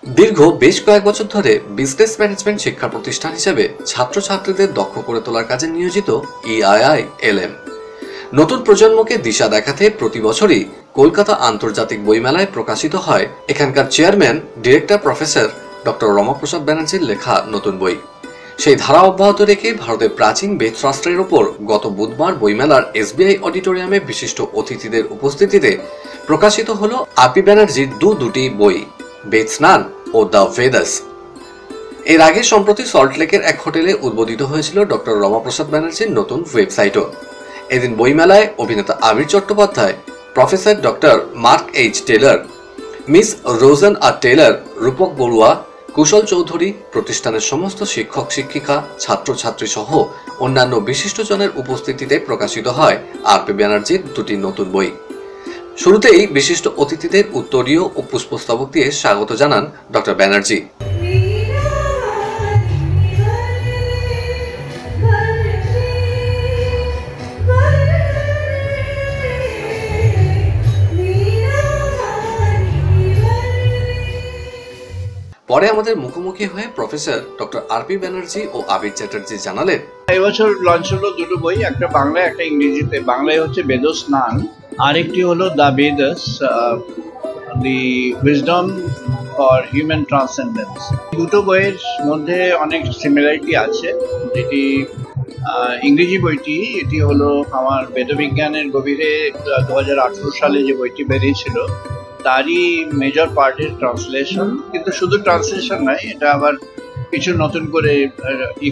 দীর্ঘ বেশ কয়েক বছর ধরে বিজনেস ম্যানেজমেন্ট শিক্ষা প্রতিষ্ঠান হিসেবে ছাত্রছাত্রীদের দক্ষ করে তোলার কাজে নিয়োজিত EIILM নতুন প্রজন্মকে দিশা দেখাতে প্রতি বছরই কলকাতা আন্তর্জাতিক বইমেলায় প্রকাশিত হয় এখানকার chairman director professor doctor Ramaprasad ব্যানার্জির লেখা নতুন বই। সেই ধারা অব্যাহত রেখে ভারতের প্রাচীন বেদশাস্ত্রের ওপর গত বুধবার বইমেলার SBI অডিটোরিয়ামে বিশিষ্ট অতিথিদের উপস্থিতিতে প্রকাশিত হলো RP ব্যানার্জির দুটি বই, বেদ স্নান ও দ্য ভেদাস। এর আগে সম্প্রতি সল্টলেকের এক হোটেলে উদ্বোধিত হয়েছিল ডক্টর রমাপ্রসাদ ব্যানার্জির নতুন ওয়েবসাইটও। এদিন বইমেলায় অভিনেতা Abir Chattopadhyay, professor doctor Mark H Taylor, miss Rosen R Taylor, Rupak Barua, Kushal Chowdhury, প্রতিষ্ঠানের সমস্ত শিক্ষক শিক্ষিকা, ছাত্রছাত্রী সহ অন্যান্য বিশিষ্টজনের উপস্থিতিতে প্রকাশিত হয় RP ব্যানার্জির দুটি নতুন বই। শুরুতেই বিশিষ্ট অতিথিদের উত্তরীয় ও পুষ্পস্তবক দিয়ে স্বাগত জানান ডক্টর ব্যানার্জি। পরে আমাদের মুখোমুখি হয়ে প্রফেসর ডক্টর RP ব্যানার্জি ও আবির চ্যাটার্জি জানালেন, এবছর লঞ্চ হলো দুটো বই, একটা বাংলায় একটা ইংরেজিতে। বাংলায় হচ্ছে বেদ স্নান, আরেকটি হলো the Vedas, the wisdom for human transcendence. দুটো বইয়ের মধ্যে অনেক সিমিলারিটি আছে। যেটি ইংরেজি বইটি, এটি হলো আমার বেদবিজ্ঞানের গভীরে 2018 সালে যে বইটি বেরিয়েছিল তারই মেজর পার্টের ট্রান্সলেশন, কিন্তু শুধু ট্রান্সলেশন নয়, এটা আবার কিছু নতুন করে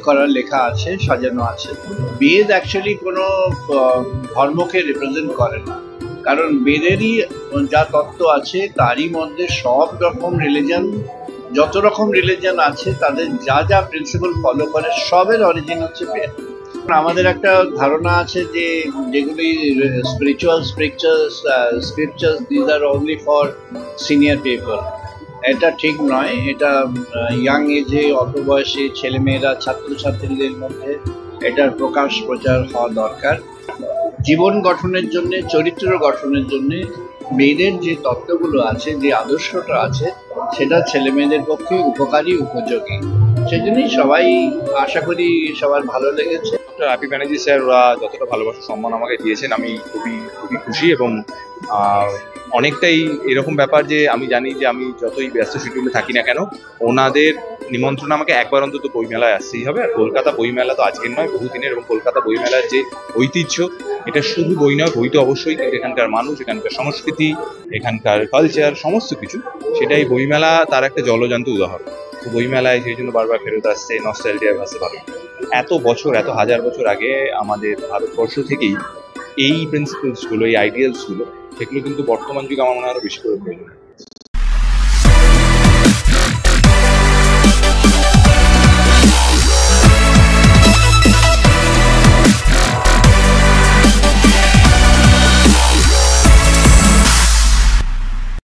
করার লেখা আছে, সাজানো আছে। বেদ অ্যাকচুয়ালি কোনো ধর্মকে রিপ্রেজেন্ট করে না, কারণ বেদেরই যা তত্ত্ব আছে তারই মধ্যে সব রকম রিলিজন, যত রকম রিলিজন আছে তাদের যা যা প্রিন্সিপাল ফলো করে সবের অরিজিন হচ্ছে বেদ। আমাদের একটা ধারণা আছে যে যেগুলি spiritual scriptures these are only for senior people. এটা ঠিক নয়। এটা ইয়াং এজে, অল্প বয়সী ছেলেমেয়েরা, ছাত্রছাত্রীদের মধ্যে এটার প্রচার হওয়া দরকার। জীবন গঠনের জন্য, চরিত্র গঠনের জন্য বেদের যে তত্ত্বগুলো আছে, যে আদর্শটা আছে, সেটা ছেলেমেয়েদের পক্ষে উপকারী, উপযোগী। সেজন্যই সবাই, আশা করি সবার ভালো লেগেছে। RP ব্যানার্জি স্যার ওরা যতটা ভালোবাসা সম্মান আমাকে দিয়েছেন, আমি খুবই খুশি। এবং অনেকটাই এরকম ব্যাপার যে আমি জানি যে আমি যতই ব্যস্ত শিডিউলে থাকি না কেন, ওনাদের নিমন্ত্রণ আমাকে একবার অন্তত বইমেলায় আসতেই হবে। আর কলকাতা বইমেলা তো আজকের নয়, বহুদিনের। এবং কলকাতা বইমেলার যে ঐতিহ্য, এটা শুধু বই নয়, বই তো অবশ্যই, এখানকার মানুষ, এখানকার সংস্কৃতি, এখানকার কালচার, সমস্ত কিছু, সেটাই বইমেলা তার একটা জলজান্ত উদাহরণ। তো বইমেলায় সেই জন্য বারবার ফেরত আসছে, নস্টালজিয়া ভাসতে পারে। এত বছর, এত হাজার বছর আগে আমাদের ভারতবর্ষ থেকেই এই প্রিন্সিপালসগুলো, এই আইডিয়ালসগুলো, সেগুলো কিন্তু বর্তমান যুগে আমার মনে হয় আরো বেশি করে প্রয়োজন।